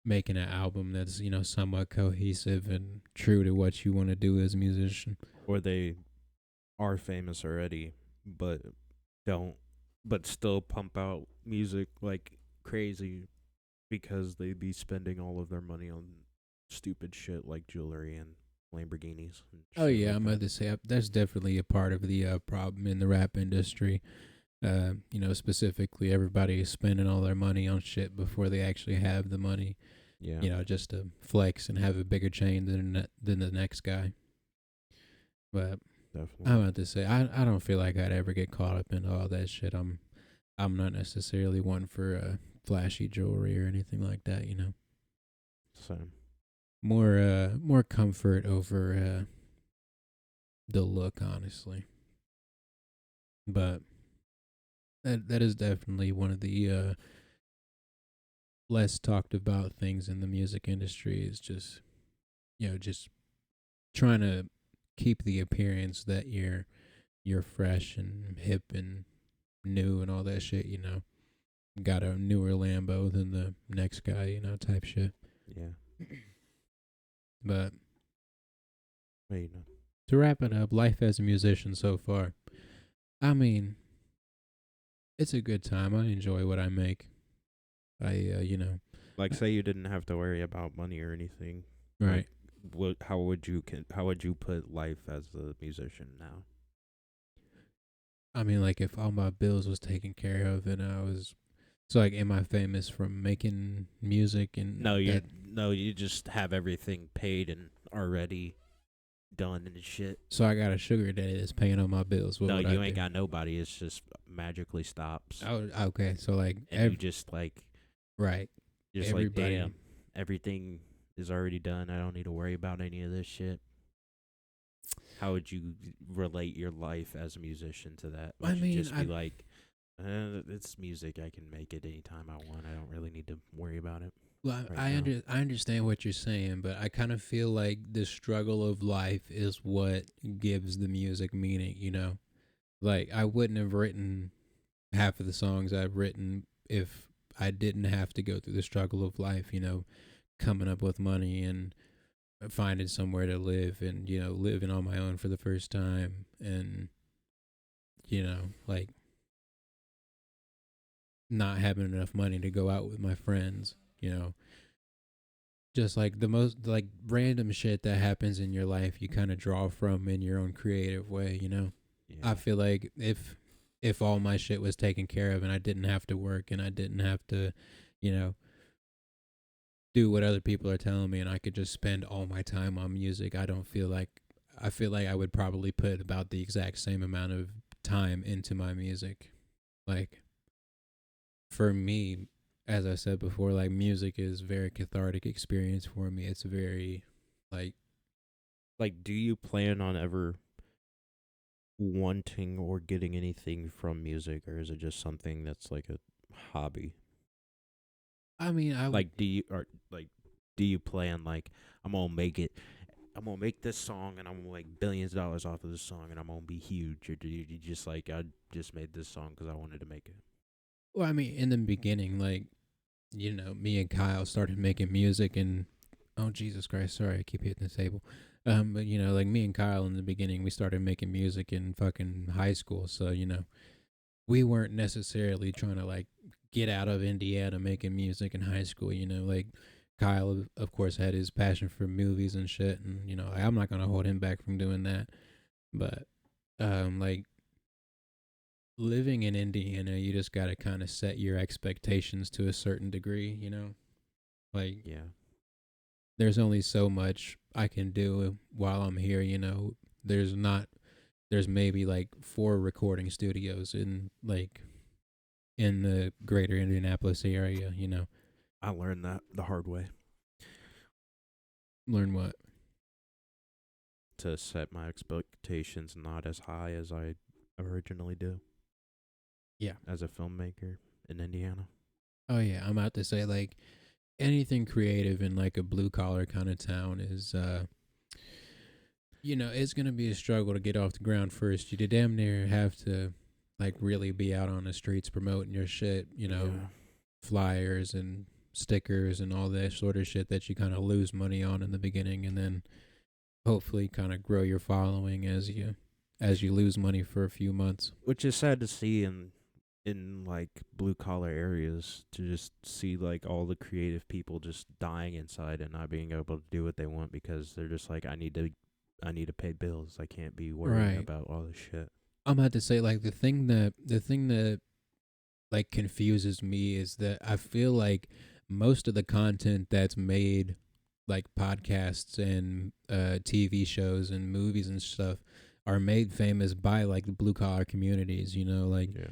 Speaker 1: making an album that's somewhat cohesive and true to what you want to do as a musician.
Speaker 2: Or they are famous already but still pump out music like crazy because they be spending all of their money on stupid shit like jewelry and Lamborghinis and
Speaker 1: Oh yeah,
Speaker 2: like
Speaker 1: I'm about to say that's definitely a part of the problem in the rap industry. Specifically everybody is spending all their money on shit before they actually have the money.
Speaker 2: Yeah.
Speaker 1: Just to flex and have a bigger chain than the next guy. But
Speaker 2: definitely.
Speaker 1: I'm about to say I don't feel like I'd ever get caught up in all that shit. I'm not necessarily one for flashy jewelry or anything like that.
Speaker 2: Same.
Speaker 1: More comfort over the look, honestly. But that is definitely one of the less talked about things in the music industry. Is just just trying to keep the appearance that you're fresh and hip and new and all that shit. Got a newer Lambo than the next guy. Type shit.
Speaker 2: Yeah.
Speaker 1: But
Speaker 2: Wait,
Speaker 1: to wrap it up, life as a musician so far. I mean, it's a good time. I enjoy what I make.
Speaker 2: like say you didn't have to worry about money or anything.
Speaker 1: Right.
Speaker 2: Like, how would you put life as a musician now?
Speaker 1: I mean, like if all my bills was taken care of and I was so like, am I famous from making music and
Speaker 2: you just have everything paid and already done and shit.
Speaker 1: So I got a sugar daddy that's paying all my bills.
Speaker 2: No, you ain't got nobody. It's just magically stops.
Speaker 1: Oh, okay. So like,
Speaker 2: and you just like,
Speaker 1: right.
Speaker 2: Just everybody, like, damn, everything is already done. I don't need to worry about any of this shit. How would you relate your life as a musician to that? Would you just be like, it's music. I can make it anytime I want. I don't really need to worry about it.
Speaker 1: Well, I understand what you're saying, but I kind of feel like the struggle of life is what gives the music meaning, Like, I wouldn't have written half of the songs I've written if I didn't have to go through the struggle of life, coming up with money and finding somewhere to live and, living on my own for the first time and, like, not having enough money to go out with my friends, just like the most like random shit that happens in your life you kind of draw from in your own creative way.
Speaker 2: Yeah.
Speaker 1: I feel like if if all my shit was taken care of and I didn't have to work and I didn't have to, you know, do what other people are telling me and I could just spend all my time on music, I feel like I would probably put about the exact same amount of time into my music. Like for me, as I said before, like music is a very cathartic experience for me. It's very like
Speaker 2: do you plan on ever wanting or getting anything from music, or is it just something that's like a hobby?
Speaker 1: I mean,
Speaker 2: Like, do you plan like I'm gonna make it? I'm gonna make this song and I'm gonna make billions of dollars off of this song and I'm gonna be huge, or do you just like I just made this song because I wanted to make it?
Speaker 1: well, I mean, in the beginning, like me and Kyle started making music, and oh Jesus Christ, sorry, I keep hitting the table. But like me and Kyle in the beginning, we started making music in fucking high school, so we weren't necessarily trying to like get out of Indiana making music in high school. Like Kyle, of course, had his passion for movies and shit, and I'm not gonna hold him back from doing that. But like living in Indiana, you just gotta kind of set your expectations to a certain degree. Like
Speaker 2: Yeah,
Speaker 1: there's only so much I can do while I'm here. There's not. There's maybe like 4 recording studios in the greater Indianapolis area.
Speaker 2: I learned that the hard way,
Speaker 1: Learn what?
Speaker 2: to set my expectations not as high as I originally do.
Speaker 1: Yeah.
Speaker 2: As a filmmaker in Indiana.
Speaker 1: Oh yeah, I'm about to say like anything creative in like a blue collar kind of town is it's gonna be a struggle to get off the ground first. You damn near have to like really be out on the streets promoting your shit, flyers and stickers and all that sort of shit that you kind of lose money on in the beginning, and then hopefully kind of grow your following as you lose money for a few months.
Speaker 2: Which is sad to see in like blue collar areas, to just see like all the creative people just dying inside and not being able to do what they want because they're just like, I need to pay bills. I can't be worrying
Speaker 1: Right.
Speaker 2: about all this shit.
Speaker 1: I'm about to say like the thing that like confuses me is that I feel like most of the content that's made, like podcasts and TV shows and movies and stuff, are made famous by like the blue collar communities. Like
Speaker 2: Yeah.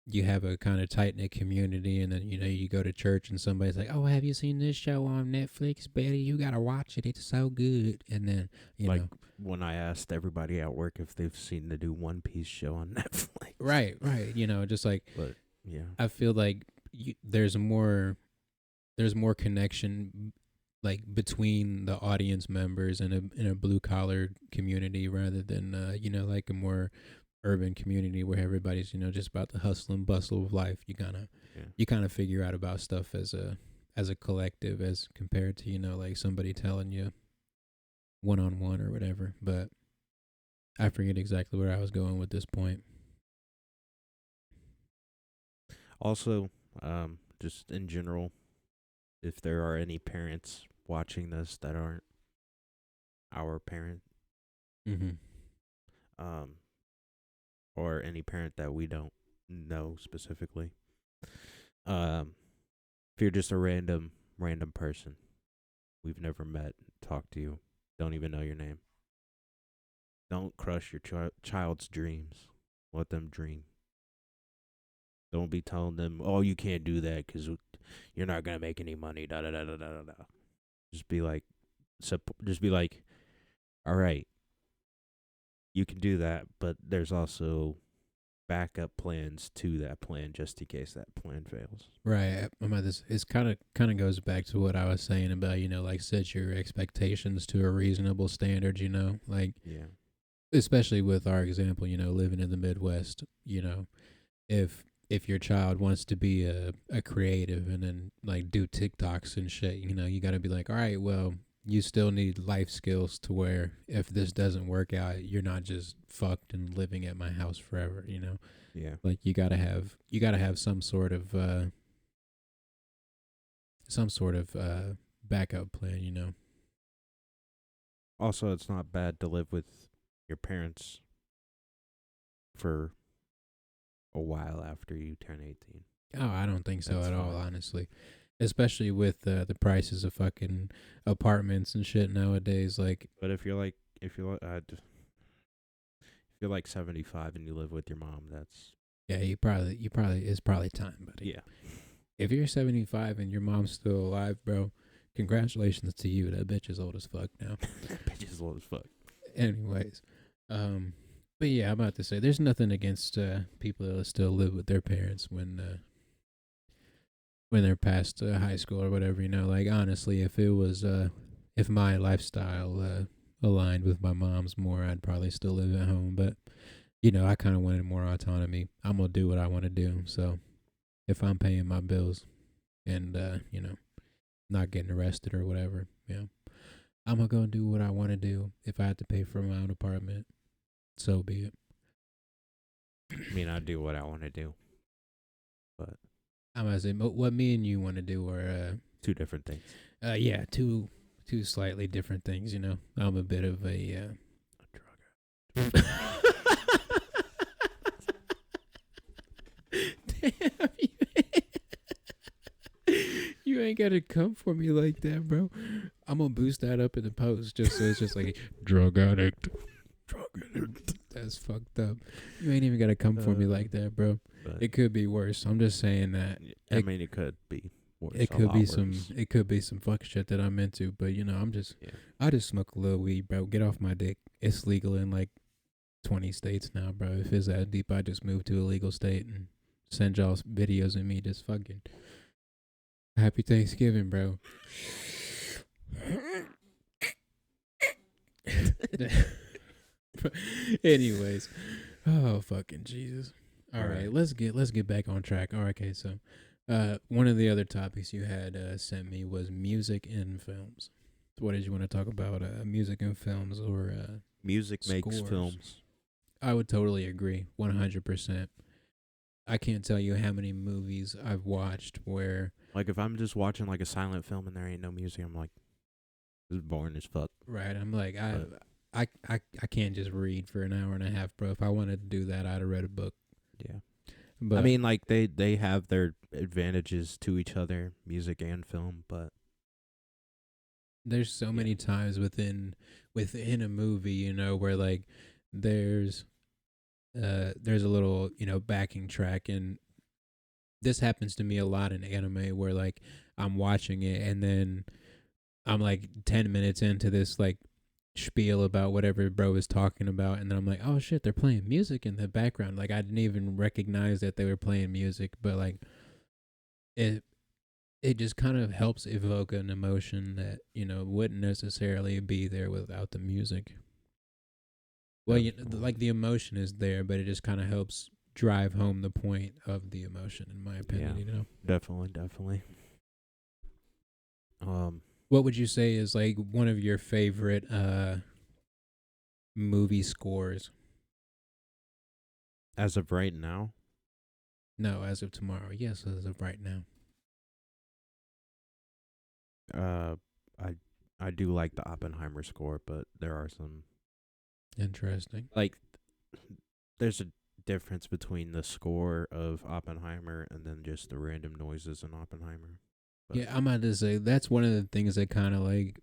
Speaker 1: you have a kind of tight knit community, and then you go to church and somebody's like, "Oh, have you seen this show on Netflix, Betty? You gotta watch it. It's so good." And then
Speaker 2: Like when I asked everybody at work if they've seen the new One Piece show on Netflix.
Speaker 1: right, just like
Speaker 2: But yeah.
Speaker 1: I feel like there's more connection like between the audience members in a blue collar community rather than like a more urban community where everybody's just about the hustle and bustle of life. You kind of figure out about stuff as a collective as compared to like somebody telling you one on one or whatever. But I forget exactly where I was going with this point.
Speaker 2: Also, just in general, if there are any parents watching this that aren't our parent,
Speaker 1: Mm-hmm.
Speaker 2: or any parent that we don't know specifically, if you're just a random person, we've never met, talked to you, don't even know your name, don't crush your child's dreams. Let them dream. Don't be telling them, "Oh, you can't do that because you're not gonna make any money." Da da da da da da. Just be like, all right, you can do that, but there's also backup plans to that plan just in case that plan fails.
Speaker 1: Right. This it's kind of goes back to what I was saying about like set your expectations to a reasonable standard. Like
Speaker 2: Yeah.
Speaker 1: especially with our example, living in the Midwest. If your child wants to be a creative and then like do TikToks and shit, you got to be like, all right, well, you still need life skills to where if this doesn't work out, you're not just fucked and living at my house forever.
Speaker 2: Yeah.
Speaker 1: Like you gotta have some sort of backup plan.
Speaker 2: Also, it's not bad to live with your parents for a while after you turn 18.
Speaker 1: Oh, I don't think so
Speaker 2: That's
Speaker 1: at all,
Speaker 2: fine.
Speaker 1: honestly. Especially with the prices of fucking apartments and shit nowadays. Like,
Speaker 2: But if you're like, if you're like 75 and you live with your mom, that's
Speaker 1: yeah, it's probably time, buddy.
Speaker 2: yeah.
Speaker 1: If you're 75 and your mom's still alive, bro, congratulations to you. That bitch is old as fuck now.
Speaker 2: Bitch is old as fuck.
Speaker 1: Anyways, but yeah, I'm about to say there's nothing against people that still live with their parents when they're past high school or whatever. You know, like honestly, if my lifestyle aligned with my mom's more, I'd probably still live at home. But you know, I kind of wanted more autonomy. I'm gonna do what I want to do. So if I'm paying my bills and you know, not getting arrested or whatever, you know, I'm gonna go do what I want to do. If I have to pay for my own apartment, so be it.
Speaker 2: I mean, I do what I want to do, but
Speaker 1: I'm gonna say what me and you want to do are
Speaker 2: two different things.
Speaker 1: yeah, two slightly different things. You know, I'm a bit of a
Speaker 2: A drug.
Speaker 1: damn you ain't gotta come for me like that, bro. I'm gonna boost that up in the post just so it's just like drug addict. That's fucked up. You ain't even gotta come for me like that, bro. It could be worse. I'm just saying that.
Speaker 2: I mean, it could be worse.
Speaker 1: It could be it could be some fuck shit that I'm into, but you know, I just smoke a little weed, bro. Get off my dick. It's legal in like 20 states now, bro. If it's that deep, I just moved to a legal state and send y'all videos of me just fucking. Happy Thanksgiving, bro. Anyways, oh fucking Jesus. All right, let's get back on track. All right, okay, so one of the other topics you had sent me was music in films. What did you want to talk about? Music in films or
Speaker 2: music makes
Speaker 1: scores?
Speaker 2: films.
Speaker 1: I would totally agree, 100%. I can't tell you how many movies I've watched where,
Speaker 2: Like, if I'm just watching like a silent film and there ain't no music, I'm like, this is boring as fuck.
Speaker 1: right? I'm like, I can't just read for an hour and a half, bro. If I wanted to do that, I'd have read a book.
Speaker 2: Yeah.
Speaker 1: But
Speaker 2: I mean, like they have their advantages to each other, music and film, but
Speaker 1: there's so many times within a movie, you know, where like there's a little, you know, backing track, and this happens to me a lot in anime where like I'm watching it and then I'm like 10 minutes into this like spiel about whatever bro is talking about, and then I'm like, oh shit, they're playing music in the background. Like I didn't even recognize that they were playing music, but like it just kind of helps evoke an emotion that, you know, wouldn't necessarily be there without the music. Well, you know, like the emotion is there, but it just kind of helps drive home the point of the emotion, in my opinion. You know,
Speaker 2: definitely.
Speaker 1: what would you say is like one of your favorite movie scores?
Speaker 2: As of right now,
Speaker 1: No, as of tomorrow. Yes, as of right now.
Speaker 2: I do like the Oppenheimer score, but there are some
Speaker 1: Interesting.
Speaker 2: like there's a difference between the score of Oppenheimer and then just the random noises in Oppenheimer. But
Speaker 1: Yeah, I'm about to say that's one of the things that kind of like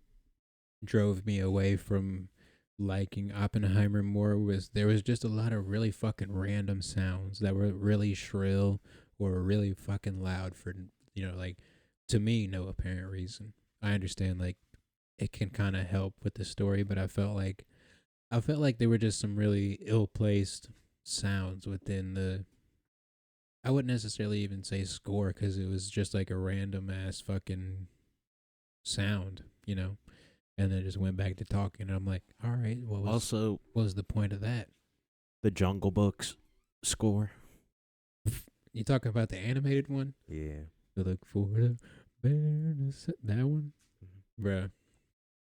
Speaker 1: drove me away from liking Oppenheimer more. Was there was just a lot of really fucking random sounds that were really shrill or really fucking loud for, you know, like, to me, no apparent reason. I understand like it can kind of help with the story, but I felt like there were just some really ill-placed sounds within the, I wouldn't necessarily even say score, because it was just like a random ass fucking sound, you know? And then just went back to talking, and I'm like, all right, what was the point of that?
Speaker 2: the Jungle Book's score.
Speaker 1: You talking about the animated one?
Speaker 2: Yeah.
Speaker 1: Look for the bearness. That one?
Speaker 2: Mm-hmm.
Speaker 1: Bruh.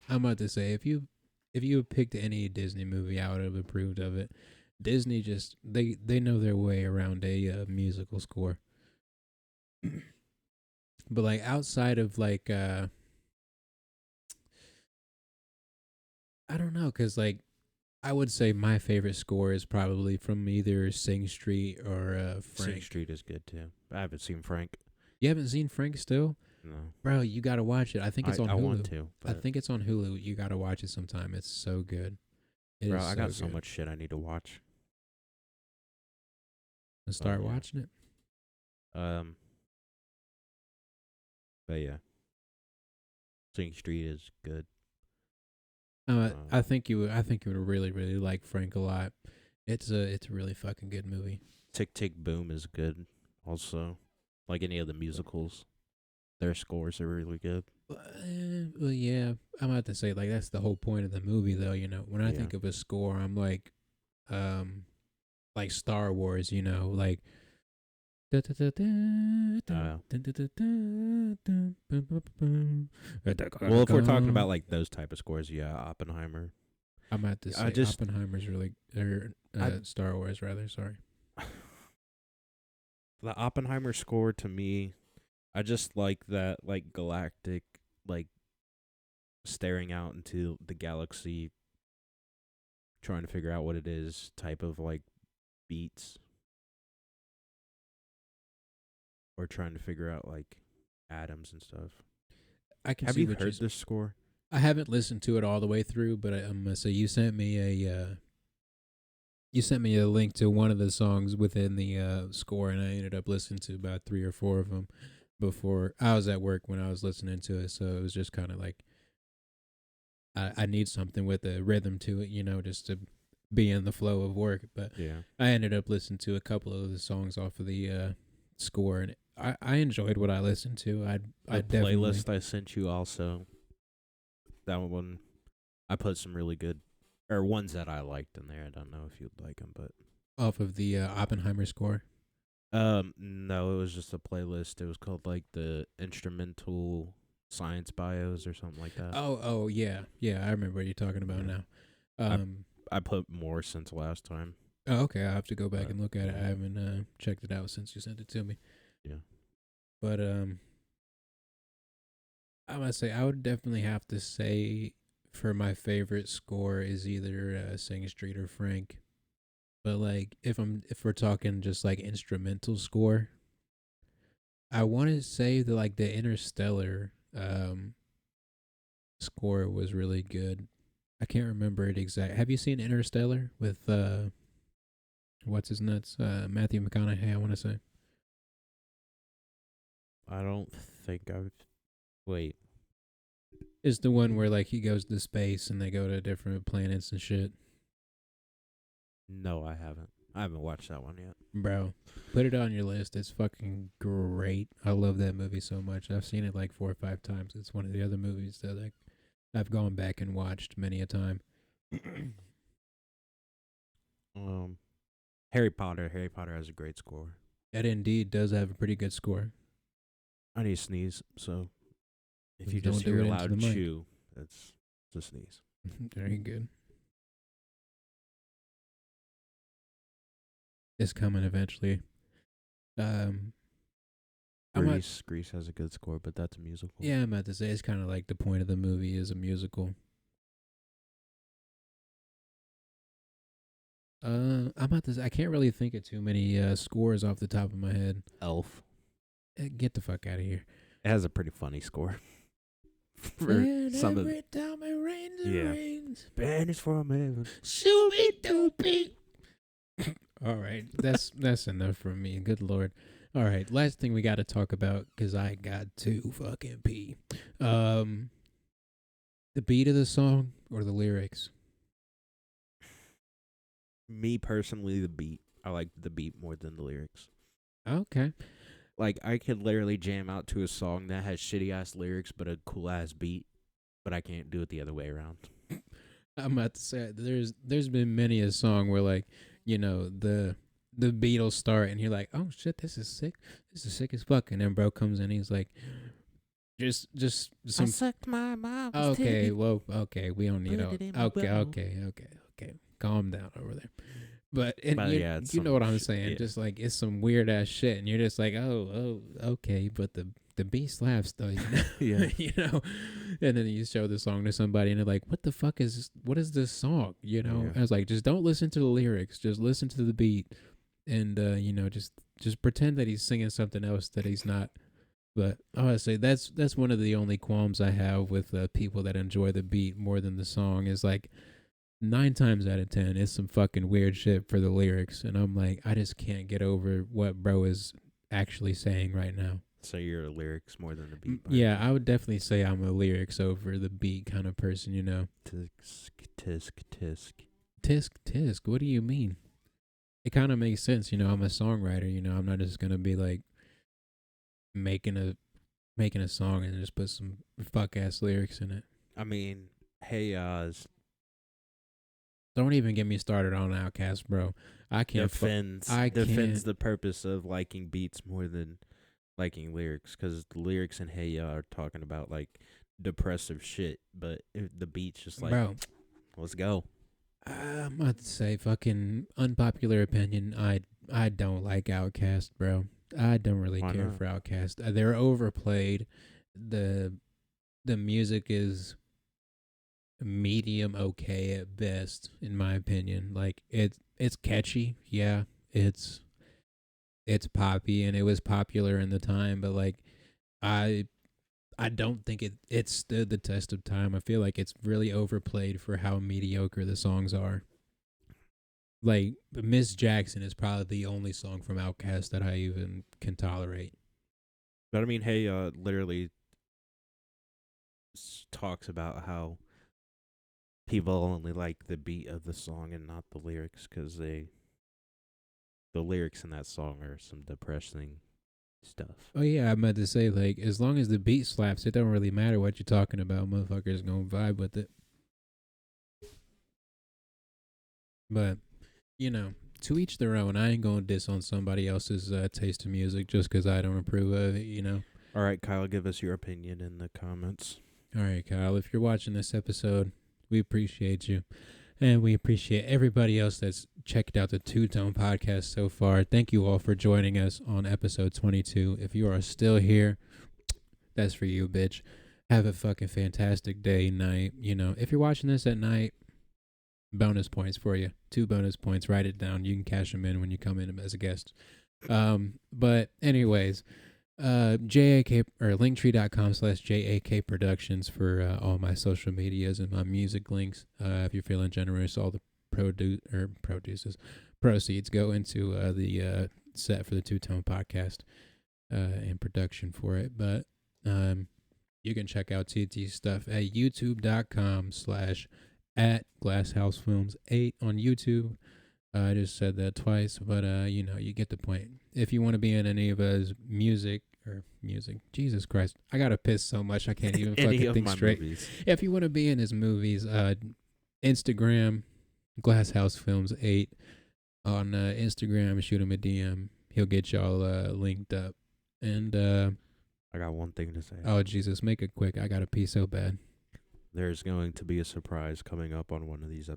Speaker 1: I'm about to say, if you picked any Disney movie, I would have approved of it. Disney just, they know their way around a musical score. But like outside of like I don't know, cause like I would say my favorite score is probably from either Sing Street or Frank.
Speaker 2: Sing Street is good too. I haven't seen Frank.
Speaker 1: You haven't seen Frank still?
Speaker 2: No.
Speaker 1: Bro, you got to watch it. I think it's on Hulu.
Speaker 2: I want to.
Speaker 1: I think it's on Hulu. You got to watch it sometime. It's so good.
Speaker 2: Bro, I got so much shit I need to watch.
Speaker 1: And start watching it.
Speaker 2: But yeah, Sing Street is good.
Speaker 1: I think you would. I think you would really, really like Frank a lot. It's a really fucking good movie.
Speaker 2: Tick Tick Boom is good. Also, like any of the musicals, their scores are really good.
Speaker 1: Well, yeah, I'm about to say like that's the whole point of the movie, though. You know, when I think of a score, I'm like Star Wars. You know, like. Well,
Speaker 2: if we're talking about like those type of scores, yeah, Oppenheimer.
Speaker 1: I'm about to say Oppenheimer's really Star Wars rather. Sorry.
Speaker 2: The Oppenheimer score to me, I just like that like galactic like staring out into the galaxy, trying to figure out what it is type of like beats. Or trying to figure out like atoms and stuff. Have you heard this score?
Speaker 1: I haven't listened to it all the way through, but I'm gonna say you sent me a link to one of the songs within the score, and I ended up listening to about 3 or 4 of them before I was at work when I was listening to it. So it was just kind of like I need something with a rhythm to it, you know, just to be in the flow of work. But I ended up listening to a couple of the songs off of the score, and I enjoyed what I listened to. I definitely
Speaker 2: playlist I sent you also. That one, I put some really good, or ones that I liked in there. I don't know if you'd like them, but
Speaker 1: off of the Oppenheimer score.
Speaker 2: No, it was just a playlist. It was called like the instrumental science bios or something like that.
Speaker 1: Oh yeah, I remember what you're talking about now.
Speaker 2: I put more since last time.
Speaker 1: Oh, okay. I have to go back and look at it. I haven't checked it out since you sent it to me.
Speaker 2: Yeah.
Speaker 1: But I must say I would definitely have to say for my favorite score is either Sing Street or Frank. But like if we're talking just like instrumental score, I want to say that like the Interstellar score was really good. I can't remember it exact. Have you seen Interstellar with what's his nuts? Matthew McConaughey, I want to say.
Speaker 2: I don't think I've. Wait.
Speaker 1: It's the one where like he goes to space and they go to different planets and shit.
Speaker 2: No, I haven't. I haven't watched that one yet.
Speaker 1: Bro, put it on your list. It's fucking great. I love that movie so much. I've seen it like 4 or 5 times. It's one of the other movies that like I've gone back and watched many a time.
Speaker 2: Harry Potter. Harry Potter has a great score.
Speaker 1: That indeed does have a pretty good score.
Speaker 2: I need to sneeze, so if you
Speaker 1: Don't
Speaker 2: just hear a loud chew, that's a sneeze.
Speaker 1: Very good. It's coming eventually.
Speaker 2: Grease has a good score, but that's a musical.
Speaker 1: Yeah, I'm about to say it's kind of like the point of the movie is a musical. I'm about to say, I can't really think of too many scores off the top of my head.
Speaker 2: Elf.
Speaker 1: Get the fuck out of here.
Speaker 2: It has a pretty funny score.
Speaker 1: Some of it. Time it rains, it rains.
Speaker 2: Banish from heaven.
Speaker 1: Shooby-dooby. All right, that's enough from me. Good Lord. All right, last thing we got to talk about because I got to fucking pee. The beat of the song or the lyrics?
Speaker 2: Me personally, the beat. I like the beat more than the lyrics.
Speaker 1: Okay.
Speaker 2: Like I could literally jam out to a song that has shitty ass lyrics but a cool ass beat, but I can't do it the other way around.
Speaker 1: I'm about to say there's been many a song where like, you know, the Beatles start and you're like, oh shit, this is sick as fuck, and then bro comes in and he's like, just some.
Speaker 2: I sucked my mom's
Speaker 1: okay,
Speaker 2: titty.
Speaker 1: well, okay, we don't need
Speaker 2: Put it in my
Speaker 1: okay,
Speaker 2: butthole.
Speaker 1: okay, calm down over there. But you know what I'm saying?
Speaker 2: Yeah.
Speaker 1: Just like it's some weird ass shit, and you're just like, oh, okay. But the beat slaps though,
Speaker 2: Yeah.
Speaker 1: And then you show the song to somebody, and they're like, what the fuck what is this song?
Speaker 2: Yeah.
Speaker 1: I was like, just don't listen to the lyrics, just listen to the beat, and just pretend that he's singing something else that he's not. But I would say that's one of the only qualms I have with people that enjoy the beat more than the song is like 9 times out of 10 it's some fucking weird shit for the lyrics, and I'm like, I just can't get over what bro is actually saying right now.
Speaker 2: So you're lyrics more than the beat.
Speaker 1: Yeah, I would definitely say I'm a lyrics over the beat kind of person.
Speaker 2: Tisk tisk tisk.
Speaker 1: Tisk tisk. What do you mean? It kind of makes sense. I'm a songwriter. I'm not just gonna be like making a song and just put some fuck ass lyrics in it.
Speaker 2: I mean, hey,
Speaker 1: don't even get me started on Outkast, bro. I can't
Speaker 2: defends the purpose of liking beats more than liking lyrics, because the lyrics in Hey Ya are talking about like depressive shit, but if the beat's just like,
Speaker 1: bro,
Speaker 2: let's go.
Speaker 1: I'm about to say fucking unpopular opinion. I don't like Outkast, bro. I don't really care for Outkast. They're overplayed. The music is medium okay at best, in my opinion. Like it's catchy, yeah. It's poppy, and it was popular in the time, but like I don't think it stood the test of time. I feel like it's really overplayed for how mediocre the songs are. Like Miss Jackson is probably the only song from Outkast that I even can tolerate.
Speaker 2: But I mean, Hey Ya literally talks about how people only like the beat of the song and not the lyrics, because the lyrics in that song are some depressing stuff.
Speaker 1: Oh yeah, I'm about to say, like, as long as the beat slaps, it don't really matter what you're talking about. Motherfuckers gonna vibe with it. But to each their own. I ain't gonna diss on somebody else's taste of music just because I don't approve of it.
Speaker 2: All right, Kyle, give us your opinion in the comments.
Speaker 1: All right, Kyle, if you're watching this episode, we appreciate you. And we appreciate everybody else that's checked out the Two Tone podcast so far. Thank you all for joining us on episode 22. If you are still here, that's for you, bitch. Have a fucking fantastic day, night. If you're watching this at night, bonus points for you. 2 bonus points. Write it down. You can cash them in when you come in as a guest. But anyways, JAK or linktree.com/JAK Productions for all my social medias and my music links. If you're feeling generous, all the proceeds go into the set for the Two Tone podcast and production for it. But you can check out TT's stuff at youtube.com/@glasshousefilms8 on YouTube. I just said that twice, but you get the point. If you want to be in any of his music, Jesus Christ, I gotta piss so much I can't even fucking think straight.
Speaker 2: Movies.
Speaker 1: If you want to be in his movies, Instagram, glasshousefilms8 on Instagram. Shoot him a DM. He'll get y'all linked up. And
Speaker 2: I got one thing to say.
Speaker 1: oh Jesus, make it quick. I gotta pee so bad.
Speaker 2: There's going to be a surprise coming up on one of these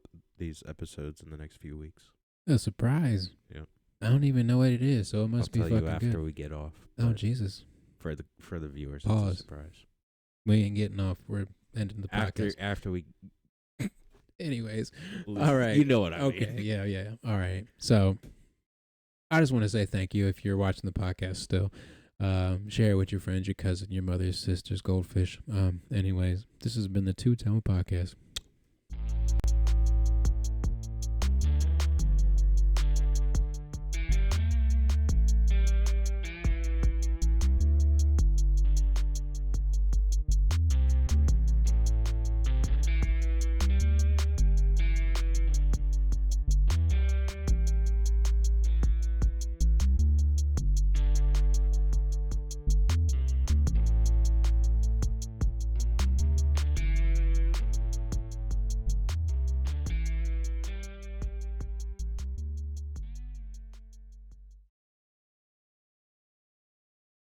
Speaker 2: episodes in the next few weeks.
Speaker 1: A surprise.
Speaker 2: Yeah.
Speaker 1: I don't even know what it is, so it must be fucking good.
Speaker 2: I'll tell you after we get off.
Speaker 1: Oh Jesus.
Speaker 2: For the viewers,
Speaker 1: Pause.
Speaker 2: It's a surprise.
Speaker 1: We ain't getting off. We're ending the podcast.
Speaker 2: After we.
Speaker 1: Anyways, all right.
Speaker 2: You know what I mean.
Speaker 1: Okay. Yeah. All right. So, I just want to say thank you if you're watching the podcast still. Share it with your friends, your cousin, your mother, sisters, goldfish. Anyways, this has been the Two Tone Podcast.